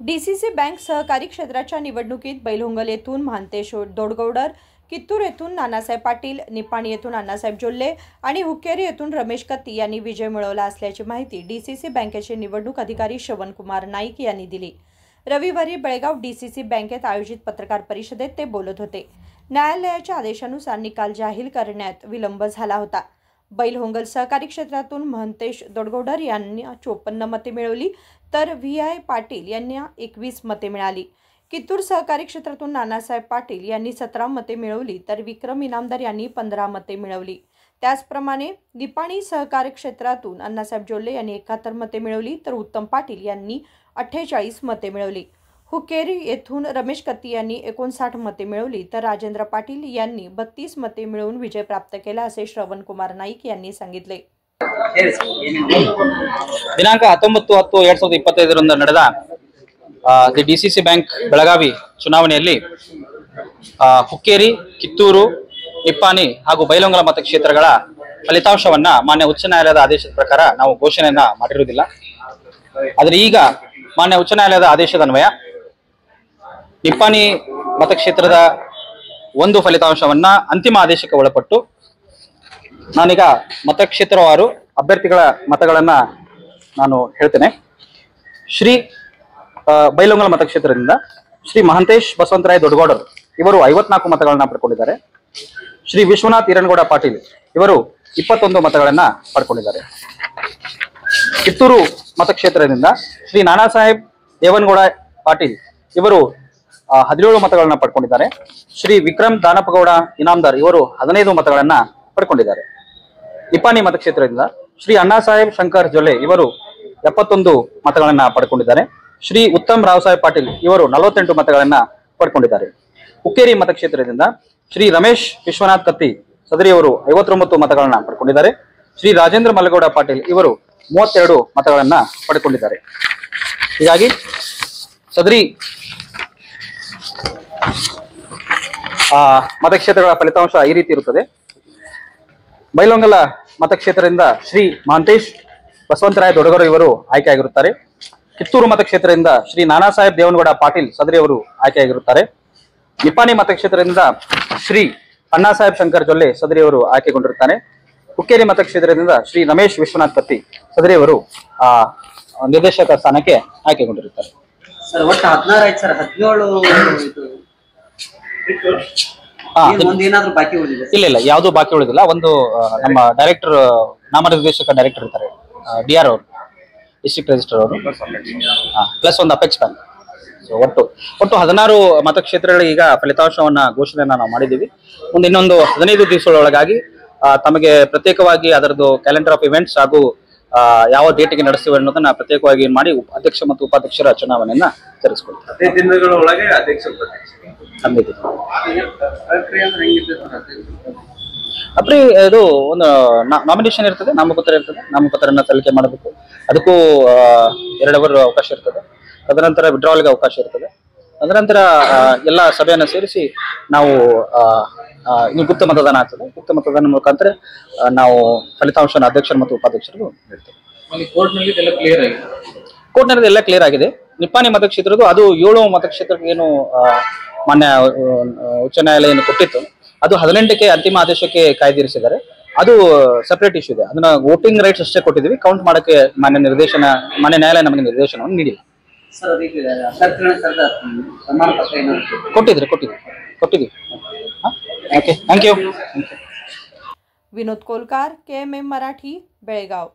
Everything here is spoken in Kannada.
डीसीसी बँक सहकारी क्षेत्राच्या निवडणुकीत बैलहोंगल येथून महांतेश दोडगौडर, कित्तूर येथून नानासाहेब पाटील, निपाणी येथून अण्णासाहेब जोल्ले आणि हुक्केरी येथून रमेश कत्ती यांनी विजय मिळवला असल्याची माहिती डीसीसी बँकेचे निवडणूक अधिकारी श्रवणकुमार नाईक यांनी दिली। रविवारी बेळगाव डीसीसी बँकेत आयोजित पत्रकार परिषदेत ते बोलत होते। न्यायालयाच्या आदेशानुसार निकाल जाहीर करण्यात विलंब झाला होता। बैलहोंगल सहकारी क्षेत्रातून महांतेश दोडगौडर यांनी 54 मते मिळवली तर व्ही.आय. पाटील यांना 21 मते मिळाली। कित्तूर सहकारी क्षेत्रातून नानासाहेब पाटील यांनी 17 मते मिळवली तर विक्रम इनामदार यांनी 15 मते मिळवली। त्याचप्रमाणे निपाणी सहकारी क्षेत्रातून अण्णासाहेब जोल्ले यांनी 71 मते मिळवली तर उत्तम पाटील यांनी 48 मते मिळवली। हुक्केरी येथून रमेश कत्ती यांनी 59 मते मिळवली तर राजेंद्र पाटील यांनी 32 मते मिळवून विजय प्राप्त केला असे श्रवणकुमार नाईक यांनी सांगितले। ದಿನಾಂಕ 19/10/2025 ನಡೆದ ಡಿಸಿಸಿ ಬ್ಯಾಂಕ್ ಬೆಳಗಾವಿ ಚುನಾವಣೆಯಲ್ಲಿ ಹುಕ್ಕೇರಿ, ಕಿತ್ತೂರು, ನಿಪ್ಪಾಣಿ ಹಾಗೂ ಬೈಲಹೊಂಗಲ ಮತಕ್ಷೇತ್ರಗಳ ಫಲಿತಾಂಶವನ್ನ ಮಾನ್ಯ ಉಚ್ಚ ನ್ಯಾಯಾಲಯದ ಆದೇಶದ ಪ್ರಕಾರ ನಾವು ಘೋಷಣೆಯನ್ನ ಮಾಡಿರುವುದಿಲ್ಲ। ಆದರೆ ಈಗ ಮಾನ್ಯ ಉಚ್ಚ ನ್ಯಾಯಾಲಯದ ಆದೇಶದ ಅನ್ವಯ ನಿಪ್ಪಾಣಿ ಮತಕ್ಷೇತ್ರದ ಒಂದು ಫಲಿತಾಂಶವನ್ನ ಅಂತಿಮ ಆದೇಶಕ್ಕೆ ಒಳಪಟ್ಟು ನಾನೀಗ ಮತಕ್ಷೇತ್ರವಾರು ಅಭ್ಯರ್ಥಿಗಳ ಮತಗಳನ್ನ ನಾನು ಹೇಳ್ತೇನೆ। ಶ್ರೀ ಬೈಲಹೊಂಗಲ ಮತಕ್ಷೇತ್ರದಿಂದ ಶ್ರೀ ಮಹಾಂತೇಶ್ ಬಸವಂತರಾಯ ದೊಡ್ಡಗೌಡರ್ ಇವರು 54 ಮತಗಳನ್ನ ಪಡ್ಕೊಂಡಿದ್ದಾರೆ। ಶ್ರೀ ವಿಶ್ವನಾಥ್ ಈರನಗೌಡ ಪಾಟೀಲ್ ಇವರು 21 ಮತಗಳನ್ನ ಪಡ್ಕೊಂಡಿದ್ದಾರೆ। ಕಿತ್ತೂರು ಮತಕ್ಷೇತ್ರದಿಂದ ಶ್ರೀ ನಾನಾಸಾಹೇಬ್ ದೇವನಗೌಡ ಪಾಟೀಲ್ ಇವರು 17 ಮತಗಳನ್ನ ಪಡ್ಕೊಂಡಿದ್ದಾರೆ। ಶ್ರೀ ವಿಕ್ರಮ್ ದಾನಪ್ಪಗೌಡ ಇನಾಮದಾರ್ ಇವರು 15 ಮತಗಳನ್ನ ಪಡ್ಕೊಂಡಿದ್ದಾರೆ। ನಿಪಾಣಿ ಮತಕ್ಷೇತ್ರದಿಂದ ಶ್ರೀ ಅಣ್ಣಾಸಾಹೇಬ್ ಶಂಕರ್ ಜೊಲ್ಲೆ ಇವರು 71 ಮತಗಳನ್ನ ಪಡ್ಕೊಂಡಿದ್ದಾರೆ। ಶ್ರೀ ಉತ್ತಮ್ ರಾವ್ ಸಾಹೇಬ್ ಪಾಟೀಲ್ ಇವರು 48 ಮತಗಳನ್ನ ಪಡ್ಕೊಂಡಿದ್ದಾರೆ। ಹುಕ್ಕೇರಿ ಮತಕ್ಷೇತ್ರದಿಂದ ಶ್ರೀ ರಮೇಶ್ ವಿಶ್ವನಾಥ್ ಕತ್ತಿ ಸದರಿಯವರು 59 ಮತಗಳನ್ನ ಪಡ್ಕೊಂಡಿದ್ದಾರೆ। ಶ್ರೀ ರಾಜೇಂದ್ರ ಮಲ್ಲಗೌಡ ಪಾಟೀಲ್ ಇವರು 32 ಮತಗಳನ್ನ ಪಡ್ಕೊಂಡಿದ್ದಾರೆ। ಹೀಗಾಗಿ ಸದರಿ ಮತಕ್ಷೇತ್ರಗಳ ಫಲಿತಾಂಶ ಈ ರೀತಿ ಇರುತ್ತದೆ। ಬೈಲಹೊಂಗಲ ಮತಕ್ಷೇತ್ರದಿಂದ ಶ್ರೀ ಮಹಾಂತೇಶ್ ಬಸವಂತರಾಯ ದೊಡ್ಡಗೌಡರ್ ಇವರು ಆಯ್ಕೆಯಾಗಿರುತ್ತಾರೆ। ಕಿತ್ತೂರು ಮತಕ್ಷೇತ್ರದಿಂದ ಶ್ರೀ ನಾನಾಸಾಹೇಬ್ ದೇವನಗೌಡ ಪಾಟೀಲ್ ಸದರಿಯವರು ಆಯ್ಕೆಯಾಗಿರುತ್ತಾರೆ। ನಿಪ್ಪಾಣಿ ಮತಕ್ಷೇತ್ರದಿಂದ ಶ್ರೀ ಅಣ್ಣಾಸಾಹೇಬ್ ಶಂಕರ್ ಜೊಲ್ಲೆ ಸದರಿಯವರು ಆಯ್ಕೆಗೊಂಡಿರುತ್ತಾರೆ। ಹುಕ್ಕೇರಿ ಮತಕ್ಷೇತ್ರದಿಂದ ಶ್ರೀ ರಮೇಶ್ ವಿಶ್ವನಾಥ್ ಕತ್ತಿ ಸದರಿಯವರು ನಿರ್ದೇಶಕ ಸ್ಥಾನಕ್ಕೆ ಆಯ್ಕೆಗೊಂಡಿರುತ್ತಾರೆ। ಸರ್ ಒಟ್ಟು 16 ಆಯ್ತು ಸರ್, 17 ಬಾಕಿ ಉಳಿದಿದೆ? ಇಲ್ಲ, ಯಾವುದು ಬಾಕಿ ಉಳಿದಿಲ್ಲ। ಒಂದು ನಮ್ಮ ಡೈರೆಕ್ಟರ್ ನಾಮನಿರ್ದೇಶಕ ಡೈರೆಕ್ಟರ್ ಇರ್ತಾರೆ, ಡಿ.ಆರ್. ಅವರು, ಡಿಸ್ಟ್ರಿಕ್ಟ್ ರಿಜಿಸ್ಟರ್ ಅವರು, ಪ್ಲಸ್ ಒಂದು ಅಪೆಕ್ಸ್ ಬ್ಯಾಂಕ್। ಒಟ್ಟು 16 ಮತಕ್ಷೇತ್ರಗಳಿಗೆ ಈಗ ಫಲಿತಾಂಶವನ್ನ ಘೋಷಣೆಯನ್ನ ನಾವು ಮಾಡಿದ್ದೀವಿ। ಮುಂದೆ ಇನ್ನೊಂದು 15 ದಿವಸಗಳೊಳಗಾಗಿ ತಮಗೆ ಪ್ರತ್ಯೇಕವಾಗಿ ಅದರದ್ದು ಕ್ಯಾಲೆಂಡರ್ ಆಫ್ ಇವೆಂಟ್ಸ್ ಹಾಗೂ ಯಾವ ಡೇಟ್ಗೆ ನಡೆಸ್ತೀವಿ ಅನ್ನೋದನ್ನ ಪ್ರತ್ಯೇಕವಾಗಿ ಮಾಡಿ ಅಧ್ಯಕ್ಷ ಮತ್ತು ಉಪಾಧ್ಯಕ್ಷರ ಚುನಾವಣೆಯನ್ನ ಜರುಗಿಸಿಕೊಳ್ತೀವಿ। 15 ದಿನಗಳೊಳಗೆ ಅಧ್ಯಕ್ಷ ಅಪ್ರಿ ಇದು ಒಂದು ನಾಮಿನೇಷನ್ ಇರ್ತದೆ, ನಾಮಪತ್ರ ಇರ್ತದೆ, ನಾಮಪತ್ರನ ಸಲ್ಲಿಕೆ ಮಾಡಬೇಕು। ಅದಕ್ಕೂ 2 ಅವರ್ ಅವಕಾಶ ಇರ್ತದೆ। ತದನಂತರ ವಿಡ್ರಾವಲ್ಗೆ ಅವಕಾಶ ಇರ್ತದೆ। ತದನಂತರ ಎಲ್ಲ ಸಭೆಯನ್ನು ಸೇರಿಸಿ ನಾವು ಗುಪ್ತ ಮತದಾನ ಆಗ್ತದೆ। ಗುಪ್ತ ಮತದಾನ ಮುಖಾಂತರ ನಾವು ಫಲಿತಾಂಶನ ಅಧ್ಯಕ್ಷರು ಮತ್ತು ಉಪಾಧ್ಯಕ್ಷರು ಹೇಳ್ತೇವೆ। ಕೋರ್ಟ್ನಲ್ಲಿ ಎಲ್ಲ ಕ್ಲಿಯರ್ ಆಗಿದೆ। ನಿಪ್ಪಾಣಿ ಮತಕ್ಷೇತ್ರದ್ದು ಅದು 7 ಮತಕ್ಷೇತ್ರಕ್ಕೆ ಏನು ಮಾನ್ಯ ಉಚ್ಚ ನ್ಯಾಯಾಲಯ ಏನು ಕೊಟ್ಟಿತ್ತು ಅದು 18ಕ್ಕೆ ಅಂತಿಮ ಆದೇಶಕ್ಕೆ ಕಾಯ್ದಿರಿಸಿದ್ದಾರೆ। ಅದು ಸೆಪರೇಟ್ ಇಶ್ಯೂ ಇದೆ। ಅದನ್ನ ವೋಟಿಂಗ್ ರೈಟ್ಸ್ ಅಷ್ಟೇ ಕೊಟ್ಟಿದ್ದೀವಿ, ಕೌಂಟ್ ಮಾಡಕ್ಕೆ ಮಾನ್ಯ ನ್ಯಾಯಾಲಯ ನಮಗೆ ನಿರ್ದೇಶನವನ್ನು ನೀಡಿಲ್ಲ। ಕೊಟ್ಟಿದ್ರಿ। Okay, thank you. Vinod Kolkar, KMM Marathi, Belgaum.